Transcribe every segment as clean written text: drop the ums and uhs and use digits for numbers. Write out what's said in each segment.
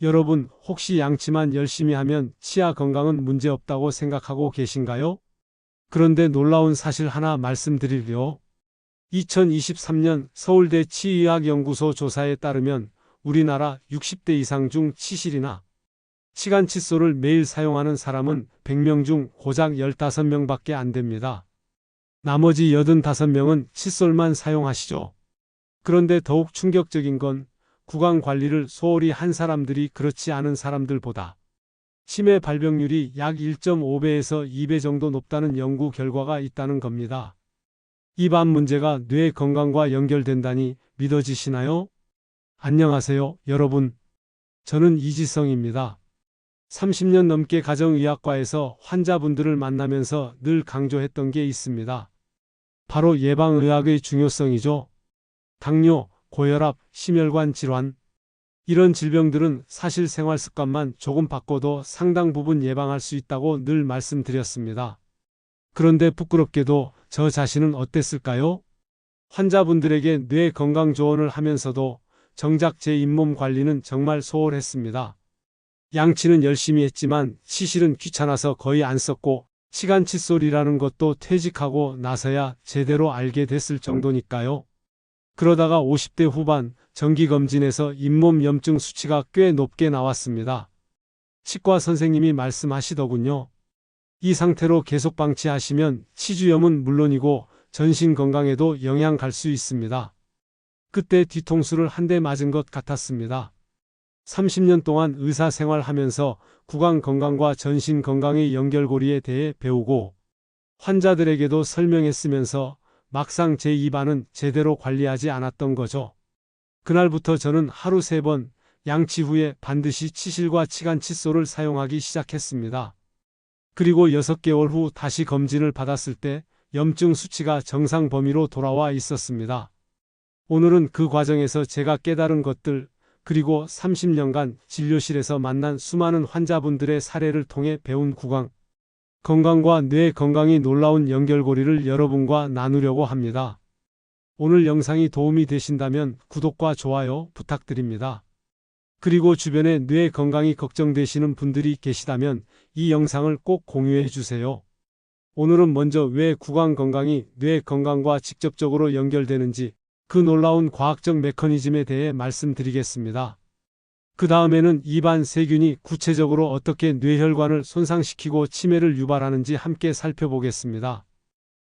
여러분, 혹시 양치만 열심히 하면 치아 건강은 문제없다고 생각하고 계신가요? 그런데 놀라운 사실 하나 말씀드리려. 2023년 서울대 치의학연구소 조사에 따르면 우리나라 60대 이상 중 치실이나 치간 칫솔을 매일 사용하는 사람은 100명 중 고작 15명밖에 안 됩니다. 나머지 85명은 칫솔만 사용하시죠. 그런데 더욱 충격적인 건 구강 관리를 소홀히 한 사람들이 그렇지 않은 사람들보다 치매 발병률이 약 1.5배에서 2배 정도 높다는 연구 결과가 있다는 겁니다. 입안 문제가 뇌 건강과 연결된다니 믿어지시나요? 안녕하세요, 여러분. 저는 이지성입니다. 30년 넘게 가정의학과에서 환자분들을 만나면서 늘 강조했던 게 있습니다. 바로 예방의학의 중요성이죠. 당뇨, 고혈압, 심혈관 질환. 이런 질병들은 사실 생활 습관만 조금 바꿔도 상당 부분 예방할 수 있다고 늘 말씀드렸습니다. 그런데 부끄럽게도 저 자신은 어땠을까요? 환자분들에게 뇌 건강 조언을 하면서도 정작 제 잇몸 관리는 정말 소홀했습니다. 양치는 열심히 했지만 치실은 귀찮아서 거의 안 썼고 치간 칫솔이라는 것도 퇴직하고 나서야 제대로 알게 됐을 정도니까요. 그러다가 50대 후반 정기검진에서 잇몸 염증 수치가 꽤 높게 나왔습니다. 치과 선생님이 말씀하시더군요. 이 상태로 계속 방치하시면 치주염은 물론이고 전신 건강에도 영향 갈 수 있습니다. 그때 뒤통수를 한 대 맞은 것 같았습니다. 30년 동안 의사 생활하면서 구강 건강과 전신 건강의 연결고리에 대해 배우고 환자들에게도 설명했으면서 막상 제 입안은 제대로 관리하지 않았던 거죠. 그날부터 저는 하루 3번 양치 후에 반드시 치실과 치간 칫솔을 사용하기 시작했습니다. 그리고 6개월 후 다시 검진을 받았을 때 염증 수치가 정상 범위로 돌아와 있었습니다. 오늘은 그 과정에서 제가 깨달은 것들, 그리고 30년간 진료실에서 만난 수많은 환자분들의 사례를 통해 배운 구강 건강과 뇌 건강이 놀라운 연결고리를 여러분과 나누려고 합니다. 오늘 영상이 도움이 되신다면 구독과 좋아요 부탁드립니다. 그리고 주변에 뇌 건강이 걱정되시는 분들이 계시다면 이 영상을 꼭 공유해 주세요. 오늘은 먼저 왜 구강 건강이 뇌 건강과 직접적으로 연결되는지 그 놀라운 과학적 메커니즘에 대해 말씀드리겠습니다. 그 다음에는 입안 세균이 구체적으로 어떻게 뇌혈관을 손상시키고 치매를 유발하는지 함께 살펴보겠습니다.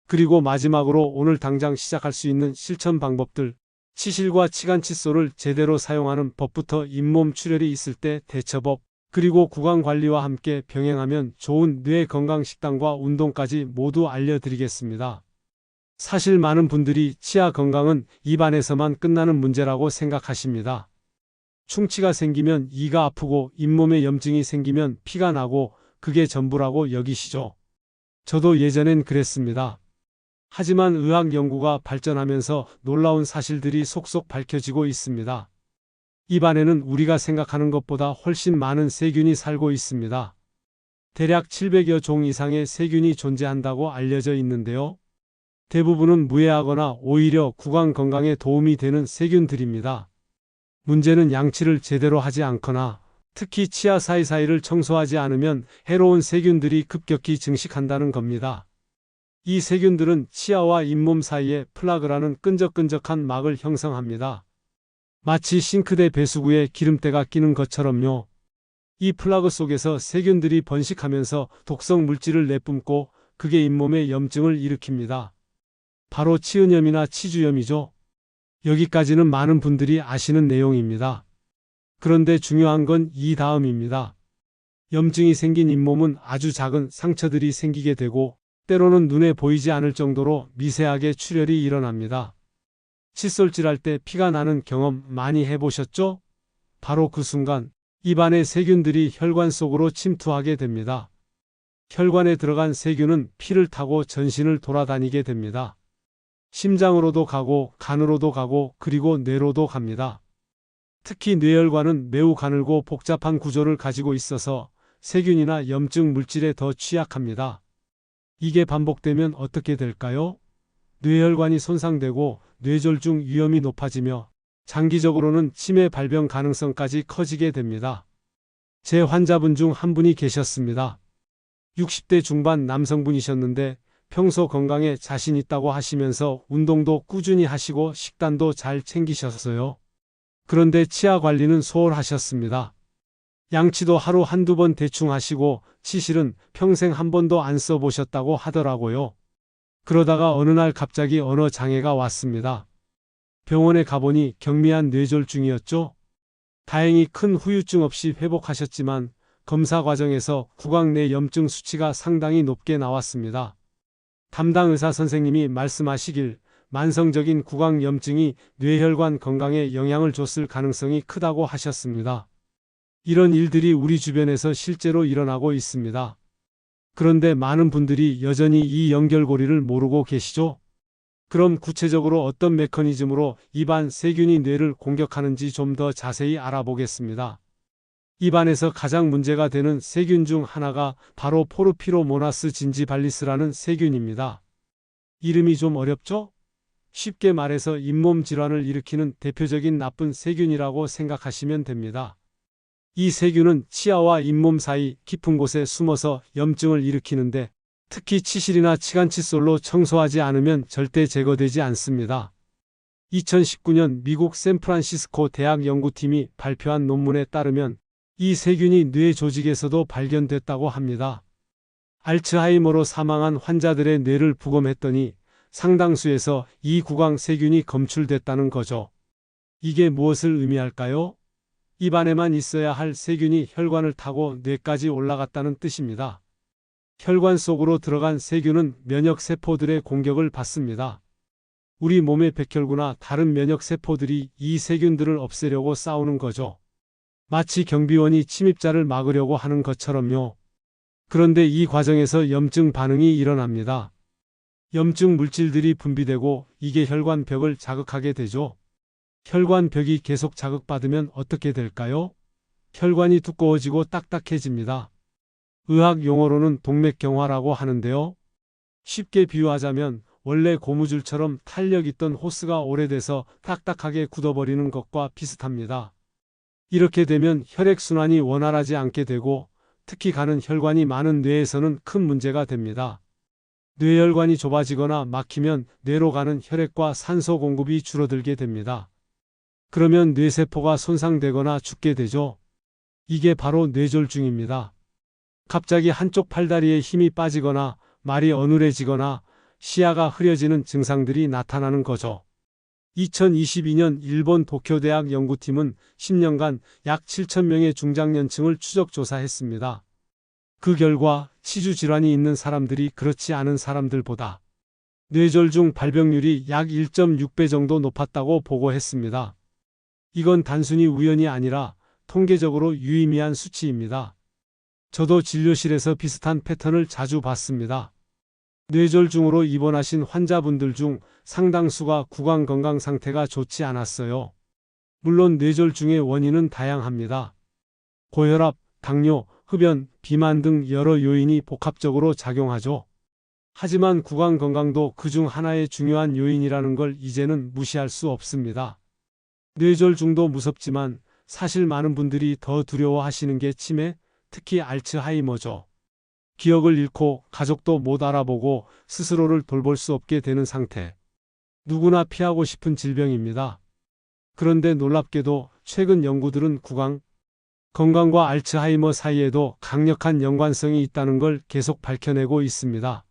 그리고 마지막으로 오늘 당장 시작할 수 있는 실천 방법들, 치실과 치간 칫솔을 제대로 사용하는 법부터 잇몸 출혈이 있을 때 대처법, 그리고 구강 관리와 함께 병행하면 좋은 뇌 건강 식단과 운동까지 모두 알려드리겠습니다. 사실 많은 분들이 치아 건강은 입안에서만 끝나는 문제라고 생각하십니다. 충치가 생기면 이가 아프고 잇몸에 염증이 생기면 피가 나고 그게 전부라고 여기시죠. 저도 예전엔 그랬습니다. 하지만 의학 연구가 발전하면서 놀라운 사실들이 속속 밝혀지고 있습니다. 입안에는 우리가 생각하는 것보다 훨씬 많은 세균이 살고 있습니다. 대략 700여 종 이상의 세균이 존재한다고 알려져 있는데요. 대부분은 무해하거나 오히려 구강 건강에 도움이 되는 세균들입니다. 문제는 양치를 제대로 하지 않거나 특히 치아 사이사이를 청소하지 않으면 해로운 세균들이 급격히 증식한다는 겁니다. 이 세균들은 치아와 잇몸 사이에 플라그라는 끈적끈적한 막을 형성합니다. 마치 싱크대 배수구에 기름때가 끼는 것처럼요. 이 플라그 속에서 세균들이 번식하면서 독성 물질을 내뿜고 그게 잇몸에 염증을 일으킵니다. 바로 치은염이나 치주염이죠. 여기까지는 많은 분들이 아시는 내용입니다. 그런데 중요한 건 이 다음입니다. 염증이 생긴 잇몸은 아주 작은 상처들이 생기게 되고 때로는 눈에 보이지 않을 정도로 미세하게 출혈이 일어납니다. 칫솔질할 때 피가 나는 경험 많이 해보셨죠? 바로 그 순간 입안의 세균들이 혈관 속으로 침투하게 됩니다. 혈관에 들어간 세균은 피를 타고 전신을 돌아다니게 됩니다. 심장으로도 가고 간으로도 가고 그리고 뇌로도 갑니다. 특히 뇌혈관은 매우 가늘고 복잡한 구조를 가지고 있어서 세균이나 염증 물질에 더 취약합니다. 이게 반복되면 어떻게 될까요? 뇌혈관이 손상되고 뇌졸중 위험이 높아지며 장기적으로는 치매 발병 가능성까지 커지게 됩니다. 제 환자분 중 한 분이 계셨습니다. 60대 중반 남성분이셨는데 평소 건강에 자신 있다고 하시면서 운동도 꾸준히 하시고 식단도 잘 챙기셨어요. 그런데 치아 관리는 소홀하셨습니다. 양치도 하루 한두 번 대충 하시고 치실은 평생 한 번도 안 써보셨다고 하더라고요. 그러다가 어느 날 갑자기 언어 장애가 왔습니다. 병원에 가보니 경미한 뇌졸중이었죠. 다행히 큰 후유증 없이 회복하셨지만 검사 과정에서 구강 내 염증 수치가 상당히 높게 나왔습니다. 담당 의사 선생님이 말씀하시길 만성적인 구강 염증이 뇌혈관 건강에 영향을 줬을 가능성이 크다고 하셨습니다. 이런 일들이 우리 주변에서 실제로 일어나고 있습니다. 그런데 많은 분들이 여전히 이 연결고리를 모르고 계시죠? 그럼 구체적으로 어떤 메커니즘으로 입안 세균이 뇌를 공격하는지 좀 더 자세히 알아보겠습니다. 입안에서 가장 문제가 되는 세균 중 하나가 바로 포르피로모나스 진지발리스라는 세균입니다. 이름이 좀 어렵죠? 쉽게 말해서 잇몸 질환을 일으키는 대표적인 나쁜 세균이라고 생각하시면 됩니다. 이 세균은 치아와 잇몸 사이 깊은 곳에 숨어서 염증을 일으키는데 특히 치실이나 치간칫솔로 청소하지 않으면 절대 제거되지 않습니다. 2019년 미국 샌프란시스코 대학 연구팀이 발표한 논문에 따르면 이 세균이 뇌 조직에서도 발견됐다고 합니다. 알츠하이머로 사망한 환자들의 뇌를 부검했더니 상당수에서 이 구강 세균이 검출됐다는 거죠. 이게 무엇을 의미할까요? 입안에만 있어야 할 세균이 혈관을 타고 뇌까지 올라갔다는 뜻입니다. 혈관 속으로 들어간 세균은 면역세포들의 공격을 받습니다. 우리 몸의 백혈구나 다른 면역세포들이 이 세균들을 없애려고 싸우는 거죠. 마치 경비원이 침입자를 막으려고 하는 것처럼요. 그런데 이 과정에서 염증 반응이 일어납니다. 염증 물질들이 분비되고 이게 혈관벽을 자극하게 되죠. 혈관벽이 계속 자극받으면 어떻게 될까요? 혈관이 두꺼워지고 딱딱해집니다. 의학 용어로는 동맥경화라고 하는데요. 쉽게 비유하자면 원래 고무줄처럼 탄력 있던 호스가 오래돼서 딱딱하게 굳어버리는 것과 비슷합니다. 이렇게 되면 혈액순환이 원활하지 않게 되고 특히 가는 혈관이 많은 뇌에서는 큰 문제가 됩니다. 뇌혈관이 좁아지거나 막히면 뇌로 가는 혈액과 산소 공급이 줄어들게 됩니다. 그러면 뇌세포가 손상되거나 죽게 되죠. 이게 바로 뇌졸중입니다. 갑자기 한쪽 팔다리에 힘이 빠지거나 말이 어눌해지거나 시야가 흐려지는 증상들이 나타나는 거죠. 2022년 일본 도쿄대학 연구팀은 10년간 약 7,000명의 중장년층을 추적 조사했습니다. 그 결과 치주 질환이 있는 사람들이 그렇지 않은 사람들보다 뇌졸중 발병률이 약 1.6배 정도 높았다고 보고했습니다. 이건 단순히 우연이 아니라 통계적으로 유의미한 수치입니다. 저도 진료실에서 비슷한 패턴을 자주 봤습니다. 뇌졸중으로 입원하신 환자분들 중 상당수가 구강 건강 상태가 좋지 않았어요. 물론 뇌졸중의 원인은 다양합니다. 고혈압, 당뇨, 흡연, 비만 등 여러 요인이 복합적으로 작용하죠. 하지만 구강 건강도 그중 하나의 중요한 요인이라는 걸 이제는 무시할 수 없습니다. 뇌졸중도 무섭지만 사실 많은 분들이 더 두려워하시는 게 치매, 특히 알츠하이머죠. 기억을 잃고 가족도 못 알아보고 스스로를 돌볼 수 없게 되는 상태. 누구나 피하고 싶은 질병입니다. 그런데 놀랍게도 최근 연구들은 구강 건강과 알츠하이머 사이에도 강력한 연관성이 있다는 걸 계속 밝혀내고 있습니다.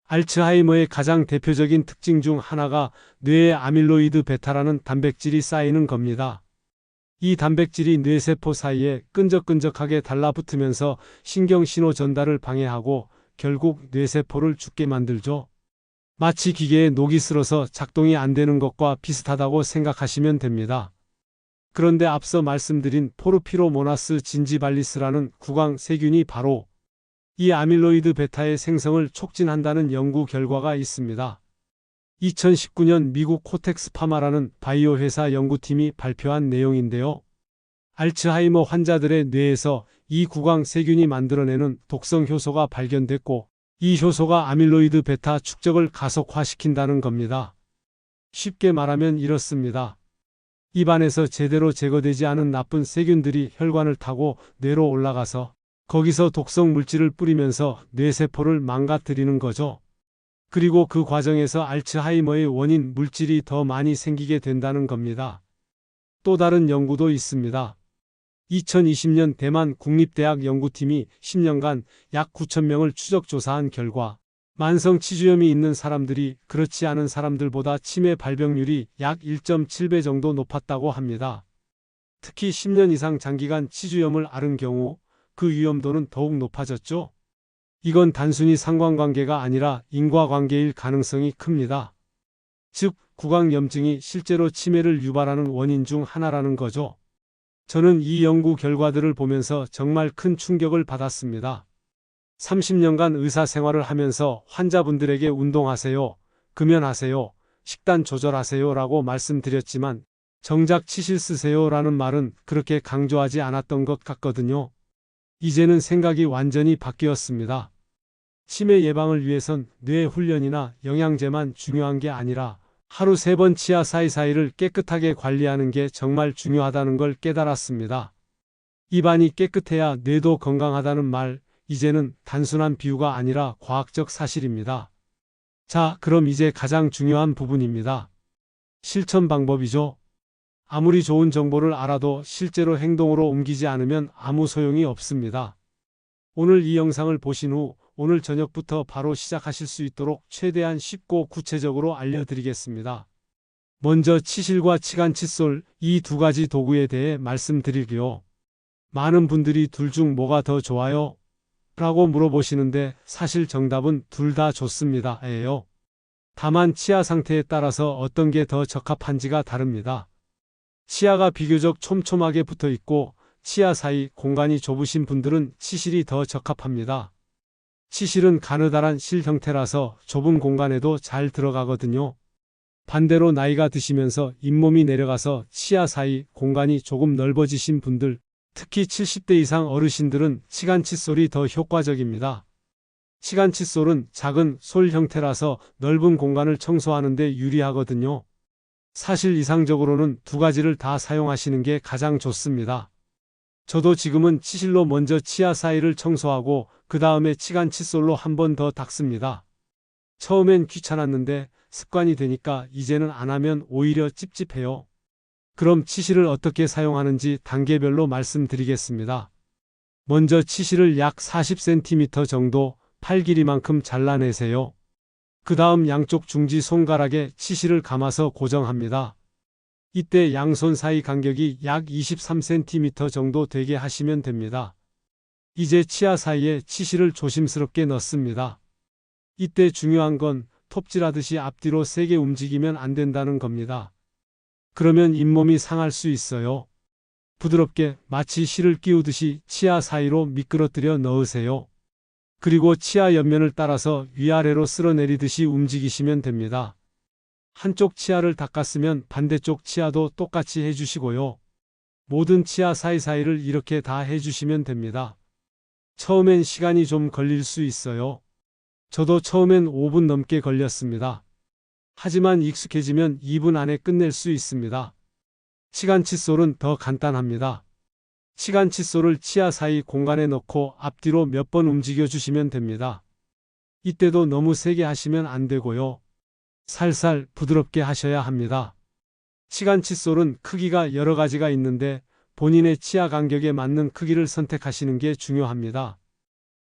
알츠하이머의 가장 대표적인 특징 중 하나가 뇌에 아밀로이드 베타라는 단백질이 쌓이는 겁니다. 이 단백질이 뇌세포 사이에 끈적끈적하게 달라붙으면서 신경신호 전달을 방해하고 결국 뇌세포를 죽게 만들죠. 마치 기계에 녹이 슬어서 작동이 안 되는 것과 비슷하다고 생각하시면 됩니다. 그런데 앞서 말씀드린 포르피로모나스 진지발리스라는 구강 세균이 바로 이 아밀로이드 베타의 생성을 촉진한다는 연구 결과가 있습니다. 2019년 미국 코텍스 파마라는 바이오 회사 연구팀이 발표한 내용인데요. 알츠하이머 환자들의 뇌에서 이 구강 세균이 만들어내는 독성 효소가 발견됐고 이 효소가 아밀로이드 베타 축적을 가속화시킨다는 겁니다. 쉽게 말하면 이렇습니다. 입안에서 제대로 제거되지 않은 나쁜 세균들이 혈관을 타고 뇌로 올라가서 거기서 독성 물질을 뿌리면서 뇌세포를 망가뜨리는 거죠. 그리고 그 과정에서 알츠하이머의 원인 물질이 더 많이 생기게 된다는 겁니다. 또 다른 연구도 있습니다. 2020년 대만 국립대학 연구팀이 10년간 약 9,000명을 추적 조사한 결과 만성 치주염이 있는 사람들이 그렇지 않은 사람들보다 치매 발병률이 약 1.7배 정도 높았다고 합니다. 특히 10년 이상 장기간 치주염을 앓은 경우 그 위험도는 더욱 높아졌죠. 이건 단순히 상관관계가 아니라 인과관계일 가능성이 큽니다. 즉, 구강염증이 실제로 치매를 유발하는 원인 중 하나라는 거죠. 저는 이 연구 결과들을 보면서 정말 큰 충격을 받았습니다. 30년간 의사 생활을 하면서 환자분들에게 운동하세요, 금연하세요, 식단 조절하세요 라고 말씀드렸지만 정작 치실 쓰세요 라는 말은 그렇게 강조하지 않았던 것 같거든요. 이제는 생각이 완전히 바뀌었습니다. 치매 예방을 위해선 뇌 훈련이나 영양제만 중요한 게 아니라 하루 3번 치아 사이사이를 깨끗하게 관리하는 게 정말 중요하다는 걸 깨달았습니다. 입안이 깨끗해야 뇌도 건강하다는 말, 이제는 단순한 비유가 아니라 과학적 사실입니다. 자, 그럼 이제 가장 중요한 부분입니다. 실천 방법이죠. 아무리 좋은 정보를 알아도 실제로 행동으로 옮기지 않으면 아무 소용이 없습니다. 오늘 이 영상을 보신 후 오늘 저녁부터 바로 시작하실 수 있도록 최대한 쉽고 구체적으로 알려드리겠습니다. 먼저 치실과 치간 칫솔, 이 두 가지 도구에 대해 말씀드릴게요. 많은 분들이 둘 중 뭐가 더 좋아요? 라고 물어보시는데 사실 정답은 둘 다 좋습니다. 예요. 다만 치아 상태에 따라서 어떤 게 더 적합한지가 다릅니다. 치아가 비교적 촘촘하게 붙어 있고 치아 사이 공간이 좁으신 분들은 치실이 더 적합합니다. 치실은 가느다란 실 형태라서 좁은 공간에도 잘 들어가거든요. 반대로 나이가 드시면서 잇몸이 내려가서 치아 사이 공간이 조금 넓어지신 분들, 특히 70대 이상 어르신들은 치간 칫솔이 더 효과적입니다. 치간 칫솔은 작은 솔 형태라서 넓은 공간을 청소하는 데 유리하거든요. 사실 이상적으로는 두 가지를 다 사용하시는 게 가장 좋습니다. 저도 지금은 치실로 먼저 치아 사이를 청소하고 그 다음에 치간 칫솔로 한 번 더 닦습니다. 처음엔 귀찮았는데 습관이 되니까 이제는 안 하면 오히려 찝찝해요. 그럼 치실을 어떻게 사용하는지 단계별로 말씀드리겠습니다. 먼저 치실을 약 40cm 정도 팔 길이만큼 잘라내세요. 그 다음 양쪽 중지 손가락에 치실을 감아서 고정합니다. 이때 양손 사이 간격이 약 23cm 정도 되게 하시면 됩니다. 이제 치아 사이에 치실을 조심스럽게 넣습니다. 이때 중요한 건 톱질하듯이 앞뒤로 세게 움직이면 안 된다는 겁니다. 그러면 잇몸이 상할 수 있어요. 부드럽게 마치 실을 끼우듯이 치아 사이로 미끄러뜨려 넣으세요. 그리고 치아 옆면을 따라서 위아래로 쓸어내리듯이 움직이시면 됩니다. 한쪽 치아를 닦았으면 반대쪽 치아도 똑같이 해주시고요. 모든 치아 사이사이를 이렇게 다 해주시면 됩니다. 처음엔 시간이 좀 걸릴 수 있어요. 저도 처음엔 5분 넘게 걸렸습니다. 하지만 익숙해지면 2분 안에 끝낼 수 있습니다. 치간 칫솔은 더 간단합니다. 치간 칫솔을 치아 사이 공간에 넣고 앞뒤로 몇 번 움직여 주시면 됩니다. 이때도 너무 세게 하시면 안 되고요. 살살 부드럽게 하셔야 합니다. 치간 칫솔은 크기가 여러 가지가 있는데 본인의 치아 간격에 맞는 크기를 선택하시는 게 중요합니다.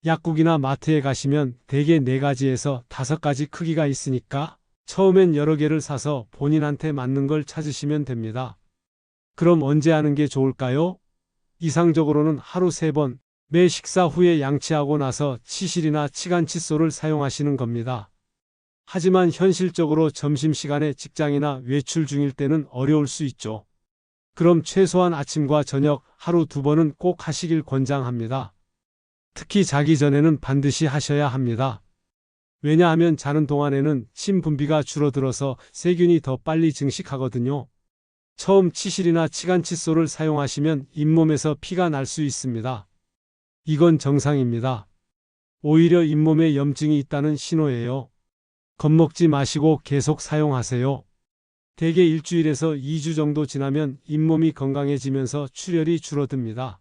약국이나 마트에 가시면 대개 4가지에서 5가지 크기가 있으니까 처음엔 여러 개를 사서 본인한테 맞는 걸 찾으시면 됩니다. 그럼 언제 하는 게 좋을까요? 이상적으로는 하루 3번, 매 식사 후에 양치하고 나서 치실이나 치간 칫솔을 사용하시는 겁니다. 하지만 현실적으로 점심시간에 직장이나 외출 중일 때는 어려울 수 있죠. 그럼 최소한 아침과 저녁 하루 2번은 꼭 하시길 권장합니다. 특히 자기 전에는 반드시 하셔야 합니다. 왜냐하면 자는 동안에는 침 분비가 줄어들어서 세균이 더 빨리 증식하거든요. 처음 치실이나 치간 칫솔을 사용하시면 잇몸에서 피가 날 수 있습니다. 이건 정상입니다. 오히려 잇몸에 염증이 있다는 신호예요. 겁먹지 마시고 계속 사용하세요. 대개 일주일에서 2주 정도 지나면 잇몸이 건강해지면서 출혈이 줄어듭니다.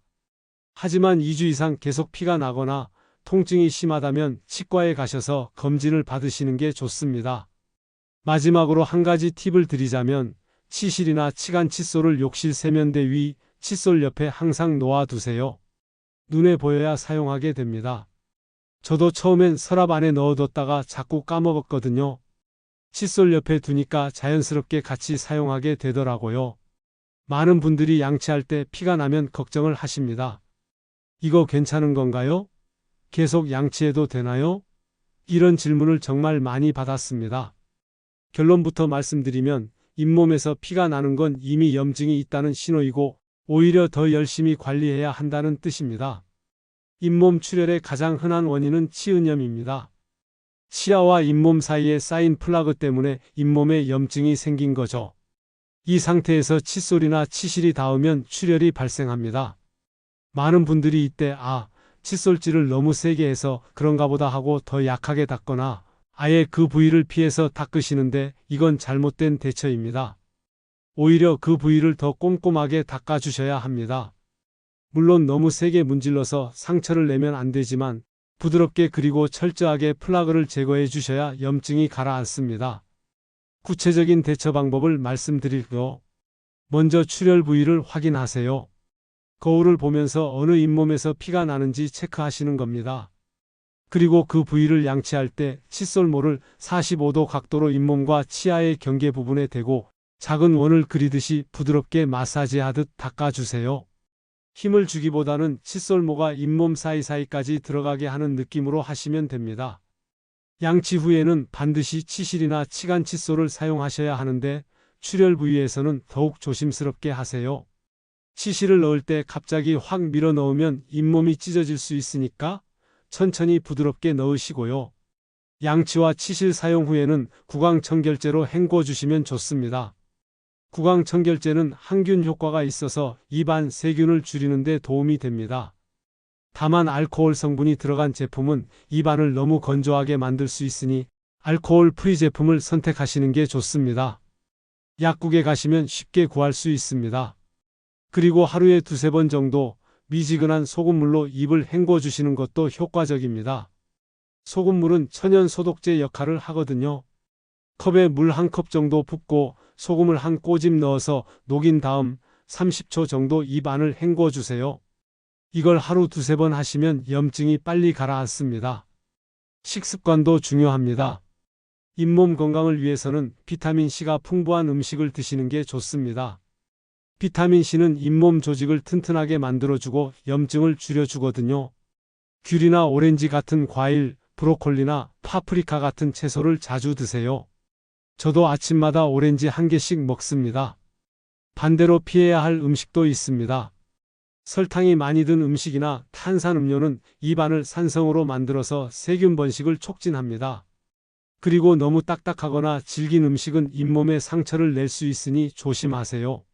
하지만 2주 이상 계속 피가 나거나 통증이 심하다면 치과에 가셔서 검진을 받으시는 게 좋습니다. 마지막으로 한 가지 팁을 드리자면 치실이나 치간 칫솔을 욕실 세면대 위, 칫솔 옆에 항상 놓아두세요. 눈에 보여야 사용하게 됩니다. 저도 처음엔 서랍 안에 넣어뒀다가 자꾸 까먹었거든요. 칫솔 옆에 두니까 자연스럽게 같이 사용하게 되더라고요. 많은 분들이 양치할 때 피가 나면 걱정을 하십니다. 이거 괜찮은 건가요? 계속 양치해도 되나요? 이런 질문을 정말 많이 받았습니다. 결론부터 말씀드리면 잇몸에서 피가 나는 건 이미 염증이 있다는 신호이고 오히려 더 열심히 관리해야 한다는 뜻입니다. 잇몸 출혈의 가장 흔한 원인은 치은염입니다. 치아와 잇몸 사이에 쌓인 플라그 때문에 잇몸에 염증이 생긴 거죠. 이 상태에서 칫솔이나 치실이 닿으면 출혈이 발생합니다. 많은 분들이 이때 칫솔질을 너무 세게 해서 그런가 보다 하고 더 약하게 닦거나 아예 그 부위를 피해서 닦으시는데 이건 잘못된 대처입니다. 오히려 그 부위를 더 꼼꼼하게 닦아주셔야 합니다. 물론 너무 세게 문질러서 상처를 내면 안 되지만 부드럽게 그리고 철저하게 플라그를 제거해 주셔야 염증이 가라앉습니다. 구체적인 대처 방법을 말씀드릴게요. 먼저 출혈 부위를 확인하세요. 거울을 보면서 어느 잇몸에서 피가 나는지 체크하시는 겁니다. 그리고 그 부위를 양치할 때 칫솔모를 45도 각도로 잇몸과 치아의 경계 부분에 대고 작은 원을 그리듯이 부드럽게 마사지하듯 닦아주세요. 힘을 주기보다는 칫솔모가 잇몸 사이사이까지 들어가게 하는 느낌으로 하시면 됩니다. 양치 후에는 반드시 치실이나 치간 칫솔을 사용하셔야 하는데 출혈 부위에서는 더욱 조심스럽게 하세요. 치실을 넣을 때 갑자기 확 밀어 넣으면 잇몸이 찢어질 수 있으니까 천천히 부드럽게 넣으시고요. 양치와 치실 사용 후에는 구강청결제로 헹궈주시면 좋습니다. 구강청결제는 항균 효과가 있어서 입안 세균을 줄이는 데 도움이 됩니다. 다만 알코올 성분이 들어간 제품은 입안을 너무 건조하게 만들 수 있으니 알코올 프리 제품을 선택하시는 게 좋습니다. 약국에 가시면 쉽게 구할 수 있습니다. 그리고 하루에 2-3번 정도 미지근한 소금물로 입을 헹궈주시는 것도 효과적입니다. 소금물은 천연 소독제 역할을 하거든요. 컵에 물 1컵 정도 붓고 소금을 한 꼬집 넣어서 녹인 다음 30초 정도 입 안을 헹궈주세요. 이걸 하루 2-3번 하시면 염증이 빨리 가라앉습니다. 식습관도 중요합니다. 잇몸 건강을 위해서는 비타민C가 풍부한 음식을 드시는 게 좋습니다. 비타민C는 잇몸 조직을 튼튼하게 만들어주고 염증을 줄여주거든요. 귤이나 오렌지 같은 과일, 브로콜리나 파프리카 같은 채소를 자주 드세요. 저도 아침마다 오렌지 1개씩 먹습니다. 반대로 피해야 할 음식도 있습니다. 설탕이 많이 든 음식이나 탄산음료는 입안을 산성으로 만들어서 세균 번식을 촉진합니다. 그리고 너무 딱딱하거나 질긴 음식은 잇몸에 상처를 낼 수 있으니 조심하세요.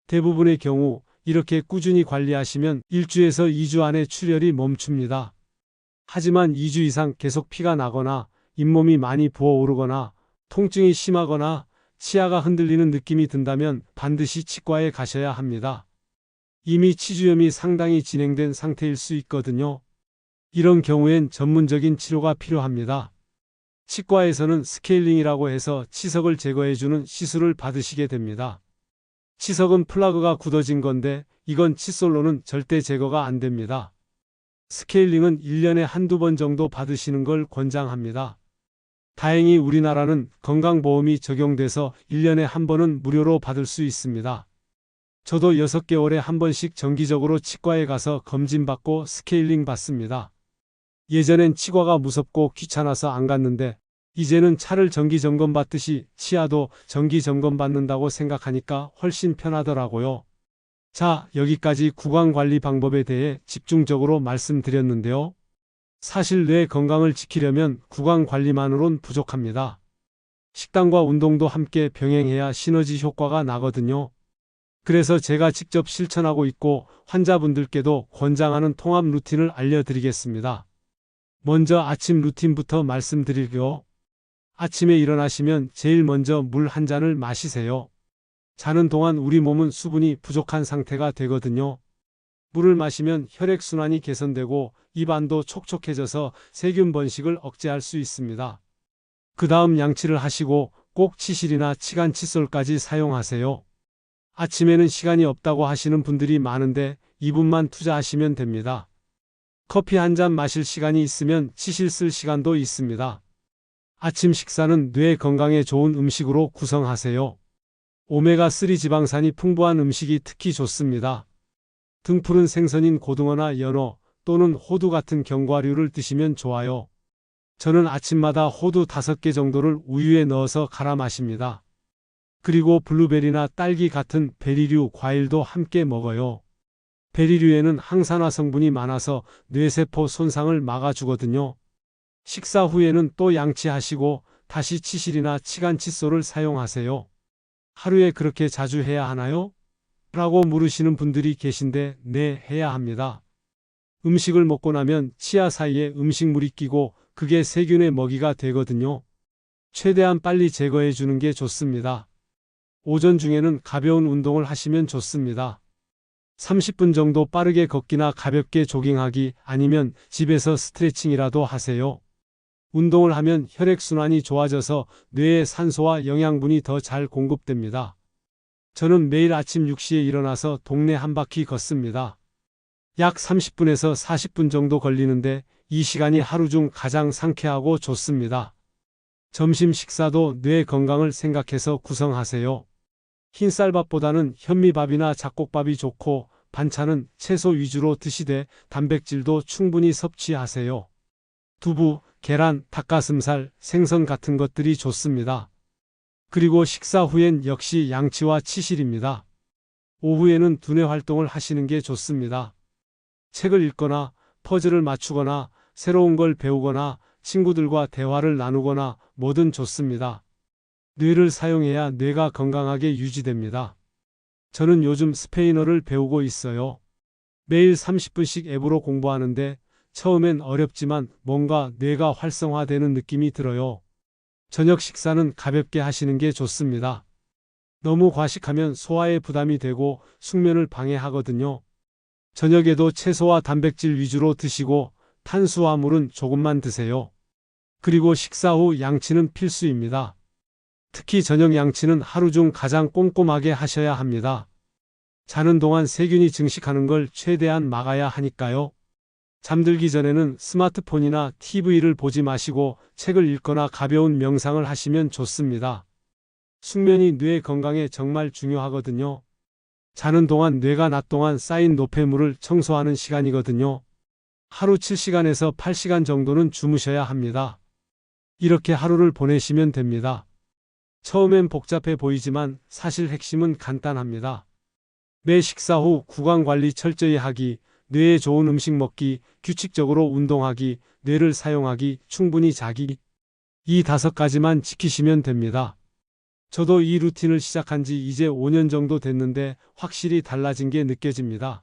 대부분의 경우 이렇게 꾸준히 관리하시면 1주에서 2주 안에 출혈이 멈춥니다. 하지만 2주 이상 계속 피가 나거나 잇몸이 많이 부어오르거나 통증이 심하거나 치아가 흔들리는 느낌이 든다면 반드시 치과에 가셔야 합니다. 이미 치주염이 상당히 진행된 상태일 수 있거든요. 이런 경우엔 전문적인 치료가 필요합니다. 치과에서는 스케일링이라고 해서 치석을 제거해주는 시술을 받으시게 됩니다. 치석은 플라그가 굳어진 건데 이건 칫솔로는 절대 제거가 안 됩니다. 스케일링은 1년에 1-2번 정도 받으시는 걸 권장합니다. 다행히 우리나라는 건강보험이 적용돼서 1년에 1번은 무료로 받을 수 있습니다. 저도 6개월에 1번씩 정기적으로 치과에 가서 검진받고 스케일링 받습니다. 예전엔 치과가 무섭고 귀찮아서 안 갔는데 이제는 차를 정기 점검받듯이 치아도 정기 점검받는다고 생각하니까 훨씬 편하더라고요. 자, 여기까지 구강관리 방법에 대해 집중적으로 말씀드렸는데요. 사실 뇌 건강을 지키려면 구강관리만으론 부족합니다. 식단과 운동도 함께 병행해야 시너지 효과가 나거든요. 그래서 제가 직접 실천하고 있고 환자분들께도 권장하는 통합 루틴을 알려드리겠습니다. 먼저 아침 루틴부터 말씀드릴게요. 아침에 일어나시면 제일 먼저 물 한 잔을 마시세요. 자는 동안 우리 몸은 수분이 부족한 상태가 되거든요. 물을 마시면 혈액순환이 개선되고 입안도 촉촉해져서 세균 번식을 억제할 수 있습니다. 그 다음 양치를 하시고 꼭 치실이나 치간 칫솔까지 사용하세요. 아침에는 시간이 없다고 하시는 분들이 많은데 2분만 투자하시면 됩니다. 커피 한 잔 마실 시간이 있으면 치실 쓸 시간도 있습니다. 아침 식사는 뇌 건강에 좋은 음식으로 구성하세요. 오메가3 지방산이 풍부한 음식이 특히 좋습니다. 등푸른 생선인 고등어나 연어 또는 호두 같은 견과류를 드시면 좋아요. 저는 아침마다 호두 5개 정도를 우유에 넣어서 갈아 마십니다. 그리고 블루베리나 딸기 같은 베리류 과일도 함께 먹어요. 베리류에는 항산화 성분이 많아서 뇌세포 손상을 막아주거든요. 식사 후에는 또 양치하시고 다시 치실이나 치간 칫솔을 사용하세요. 하루에 그렇게 자주 해야 하나요? 라고 물으시는 분들이 계신데 네, 해야 합니다. 음식을 먹고 나면 치아 사이에 음식물이 끼고 그게 세균의 먹이가 되거든요. 최대한 빨리 제거해 주는 게 좋습니다. 오전 중에는 가벼운 운동을 하시면 좋습니다. 30분 정도 빠르게 걷기나 가볍게 조깅하기 아니면 집에서 스트레칭이라도 하세요. 운동을 하면 혈액순환이 좋아져서 뇌에 산소와 영양분이 더 잘 공급됩니다. 저는 매일 아침 6시에 일어나서 동네 한 바퀴 걷습니다. 약 30분에서 40분 정도 걸리는데 이 시간이 하루 중 가장 상쾌하고 좋습니다. 점심 식사도 뇌 건강을 생각해서 구성하세요. 흰쌀밥보다는 현미밥이나 잡곡밥이 좋고 반찬은 채소 위주로 드시되 단백질도 충분히 섭취하세요. 두부, 계란, 닭가슴살, 생선 같은 것들이 좋습니다. 그리고 식사 후엔 역시 양치와 치실입니다. 오후에는 두뇌 활동을 하시는 게 좋습니다. 책을 읽거나 퍼즐을 맞추거나 새로운 걸 배우거나 친구들과 대화를 나누거나 뭐든 좋습니다. 뇌를 사용해야 뇌가 건강하게 유지됩니다. 저는 요즘 스페인어를 배우고 있어요. 매일 30분씩 앱으로 공부하는데 처음엔 어렵지만 뭔가 뇌가 활성화되는 느낌이 들어요. 저녁 식사는 가볍게 하시는 게 좋습니다. 너무 과식하면 소화에 부담이 되고 숙면을 방해하거든요. 저녁에도 채소와 단백질 위주로 드시고 탄수화물은 조금만 드세요. 그리고 식사 후 양치는 필수입니다. 특히 저녁 양치는 하루 중 가장 꼼꼼하게 하셔야 합니다. 자는 동안 세균이 증식하는 걸 최대한 막아야 하니까요. 잠들기 전에는 스마트폰이나 TV를 보지 마시고 책을 읽거나 가벼운 명상을 하시면 좋습니다. 숙면이 뇌 건강에 정말 중요하거든요. 자는 동안 뇌가 낮 동안 쌓인 노폐물을 청소하는 시간이거든요. 하루 7시간에서 8시간 정도는 주무셔야 합니다. 이렇게 하루를 보내시면 됩니다. 처음엔 복잡해 보이지만 사실 핵심은 간단합니다. 매 식사 후 구강 관리 철저히 하기, 뇌에 좋은 음식 먹기, 규칙적으로 운동하기, 뇌를 사용하기, 충분히 자기. 이 5가지만 지키시면 됩니다. 저도 이 루틴을 시작한 지 이제 5년 정도 됐는데 확실히 달라진 게 느껴집니다.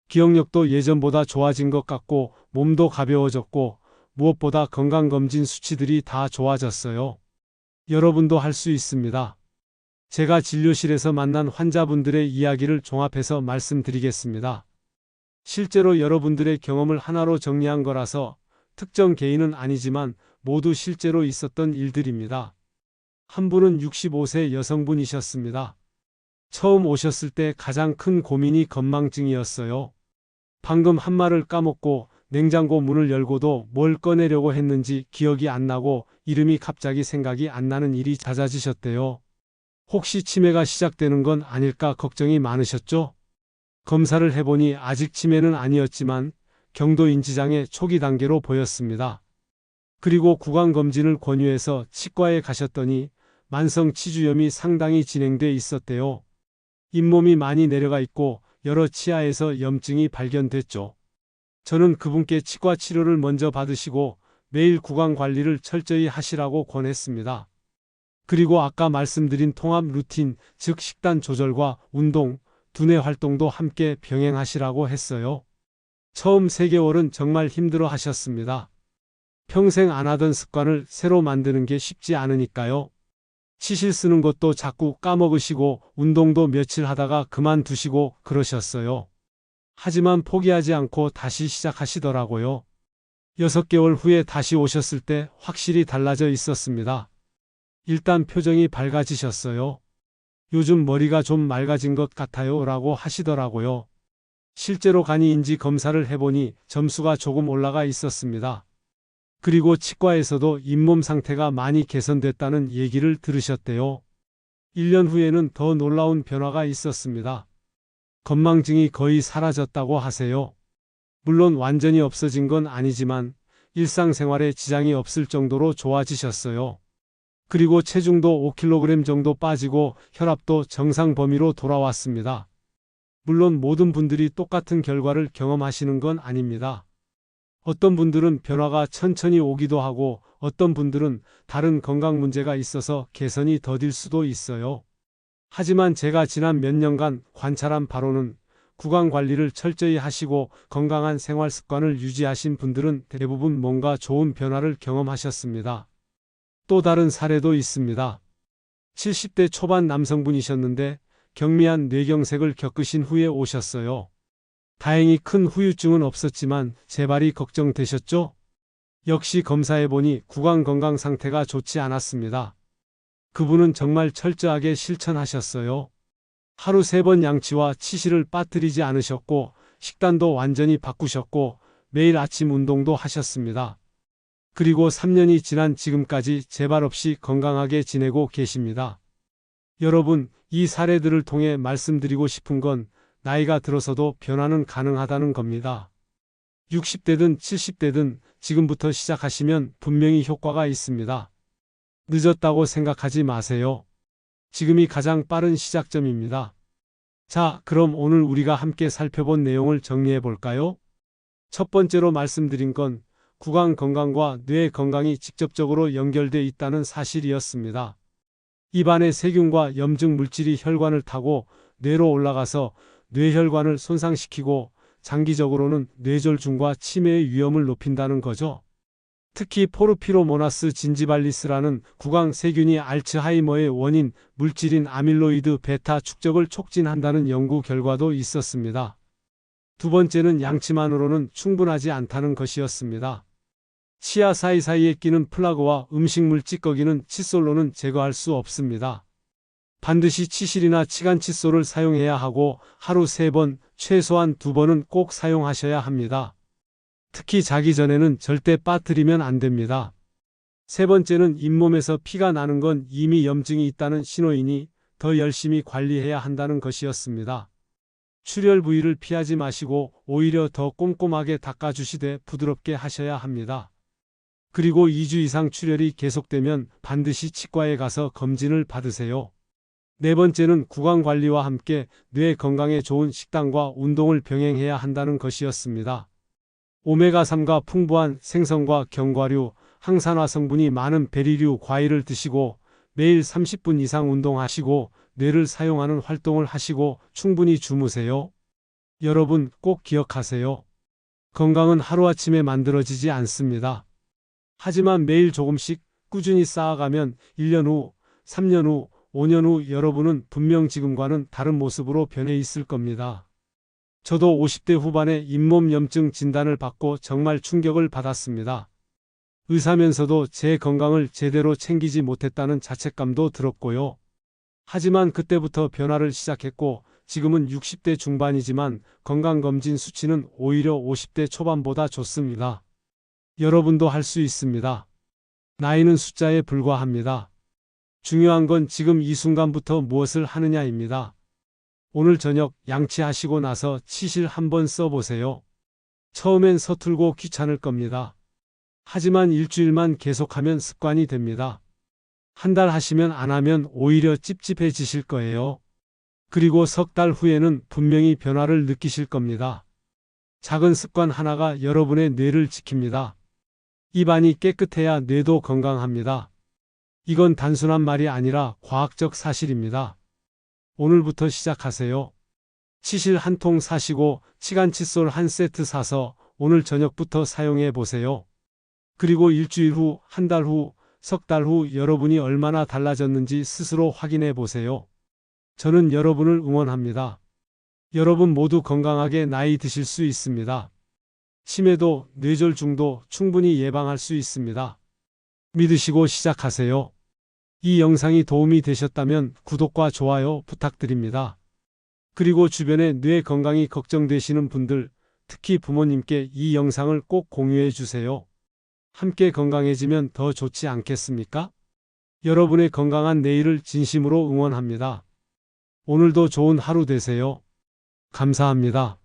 기억력도 예전보다 좋아진 것 같고 몸도 가벼워졌고 무엇보다 건강검진 수치들이 다 좋아졌어요. 여러분도 할 수 있습니다. 제가 진료실에서 만난 환자분들의 이야기를 종합해서 말씀드리겠습니다. 실제로 여러분들의 경험을 하나로 정리한 거라서 특정 개인은 아니지만 모두 실제로 있었던 일들입니다. 한 분은 65세 여성분이셨습니다. 처음 오셨을 때 가장 큰 고민이 건망증이었어요. 방금 한 말을 까먹고 냉장고 문을 열고도 뭘 꺼내려고 했는지 기억이 안 나고 이름이 갑자기 생각이 안 나는 일이 잦아지셨대요. 혹시 치매가 시작되는 건 아닐까 걱정이 많으셨죠? 검사를 해보니 아직 치매는 아니었지만 경도인지장애 초기 단계로 보였습니다. 그리고 구강검진을 권유해서 치과에 가셨더니 만성 치주염이 상당히 진행돼 있었대요. 잇몸이 많이 내려가 있고 여러 치아에서 염증이 발견됐죠. 저는 그분께 치과 치료를 먼저 받으시고 매일 구강 관리를 철저히 하시라고 권했습니다. 그리고 아까 말씀드린 통합 루틴, 즉 식단 조절과 운동, 두뇌 활동도 함께 병행하시라고 했어요. 처음 3개월은 정말 힘들어 하셨습니다. 평생 안 하던 습관을 새로 만드는 게 쉽지 않으니까요. 치실 쓰는 것도 자꾸 까먹으시고 운동도 며칠 하다가 그만두시고 그러셨어요. 하지만 포기하지 않고 다시 시작하시더라고요. 6개월 후에 다시 오셨을 때 확실히 달라져 있었습니다. 일단 표정이 밝아지셨어요. 요즘 머리가 좀 맑아진 것 같아요 라고 하시더라고요. 실제로 간이인지 검사를 해보니 점수가 조금 올라가 있었습니다. 그리고 치과에서도 잇몸 상태가 많이 개선됐다는 얘기를 들으셨대요. 1년 후에는 더 놀라운 변화가 있었습니다. 건망증이 거의 사라졌다고 하세요. 물론 완전히 없어진 건 아니지만 일상생활에 지장이 없을 정도로 좋아지셨어요. 그리고 체중도 5kg 정도 빠지고 혈압도 정상 범위로 돌아왔습니다. 물론 모든 분들이 똑같은 결과를 경험하시는 건 아닙니다. 어떤 분들은 변화가 천천히 오기도 하고 어떤 분들은 다른 건강 문제가 있어서 개선이 더딜 수도 있어요. 하지만 제가 지난 몇 년간 관찰한 바로는 구강 관리를 철저히 하시고 건강한 생활 습관을 유지하신 분들은 대부분 뭔가 좋은 변화를 경험하셨습니다. 또 다른 사례도 있습니다. 70대 초반 남성분이셨는데 경미한 뇌경색을 겪으신 후에 오셨어요. 다행히 큰 후유증은 없었지만 재발이 걱정되셨죠? 역시 검사해보니 구강 건강 상태가 좋지 않았습니다. 그분은 정말 철저하게 실천하셨어요. 하루 3번 양치와 치실을 빠뜨리지 않으셨고 식단도 완전히 바꾸셨고 매일 아침 운동도 하셨습니다. 그리고 3년이 지난 지금까지 재발 없이 건강하게 지내고 계십니다. 여러분, 이 사례들을 통해 말씀드리고 싶은 건 나이가 들어서도 변화는 가능하다는 겁니다. 60대든 70대든 지금부터 시작하시면 분명히 효과가 있습니다. 늦었다고 생각하지 마세요. 지금이 가장 빠른 시작점입니다. 자, 그럼 오늘 우리가 함께 살펴본 내용을 정리해 볼까요? 첫 번째로 말씀드린 건 구강 건강과 뇌 건강이 직접적으로 연결돼 있다는 사실이었습니다. 입안의 세균과 염증 물질이 혈관을 타고 뇌로 올라가서 뇌혈관을 손상시키고 장기적으로는 뇌졸중과 치매의 위험을 높인다는 거죠. 특히 포르피로모나스 진지발리스라는 구강 세균이 알츠하이머의 원인 물질인 아밀로이드 베타 축적을 촉진한다는 연구 결과도 있었습니다. 두 번째는 양치만으로는 충분하지 않다는 것이었습니다. 치아 사이사이에 끼는 플라그와 음식물 찌꺼기는 칫솔로는 제거할 수 없습니다. 반드시 치실이나 치간 칫솔을 사용해야 하고 하루 3번, 최소한 2번은 꼭 사용하셔야 합니다. 특히 자기 전에는 절대 빠뜨리면 안 됩니다. 세 번째는 잇몸에서 피가 나는 건 이미 염증이 있다는 신호이니 더 열심히 관리해야 한다는 것이었습니다. 출혈 부위를 피하지 마시고 오히려 더 꼼꼼하게 닦아주시되 부드럽게 하셔야 합니다. 그리고 2주 이상 출혈이 계속되면 반드시 치과에 가서 검진을 받으세요. 네 번째는 구강 관리와 함께 뇌 건강에 좋은 식단과 운동을 병행해야 한다는 것이었습니다. 오메가3가 풍부한 생선과 견과류, 항산화 성분이 많은 베리류 과일을 드시고 매일 30분 이상 운동하시고 뇌를 사용하는 활동을 하시고 충분히 주무세요. 여러분 꼭 기억하세요. 건강은 하루아침에 만들어지지 않습니다. 하지만 매일 조금씩 꾸준히 쌓아가면 1년 후, 3년 후, 5년 후 여러분은 분명 지금과는 다른 모습으로 변해 있을 겁니다. 저도 50대 후반에 잇몸 염증 진단을 받고 정말 충격을 받았습니다. 의사면서도 제 건강을 제대로 챙기지 못했다는 자책감도 들었고요. 하지만 그때부터 변화를 시작했고 지금은 60대 중반이지만 건강검진 수치는 오히려 50대 초반보다 좋습니다. 여러분도 할 수 있습니다. 나이는 숫자에 불과합니다. 중요한 건 지금 이 순간부터 무엇을 하느냐입니다. 오늘 저녁 양치하시고 나서 치실 한번 써보세요. 처음엔 서툴고 귀찮을 겁니다. 하지만 일주일만 계속하면 습관이 됩니다. 한 달 하시면 안 하면 오히려 찝찝해지실 거예요. 그리고 3달 후에는 분명히 변화를 느끼실 겁니다. 작은 습관 하나가 여러분의 뇌를 지킵니다. 입안이 깨끗해야 뇌도 건강합니다. 이건 단순한 말이 아니라 과학적 사실입니다. 오늘부터 시작하세요. 치실 한 통 사시고 치간 칫솔 한 세트 사서 오늘 저녁부터 사용해 보세요. 그리고 일주일 후, 한 달 후, 석 달 후 여러분이 얼마나 달라졌는지 스스로 확인해 보세요. 저는 여러분을 응원합니다. 여러분 모두 건강하게 나이 드실 수 있습니다. 치매도, 뇌졸중도 충분히 예방할 수 있습니다. 믿으시고 시작하세요. 이 영상이 도움이 되셨다면 구독과 좋아요 부탁드립니다. 그리고 주변에 뇌 건강이 걱정되시는 분들, 특히 부모님께 이 영상을 꼭 공유해 주세요. 함께 건강해지면 더 좋지 않겠습니까? 여러분의 건강한 내일을 진심으로 응원합니다. 오늘도 좋은 하루 되세요. 감사합니다.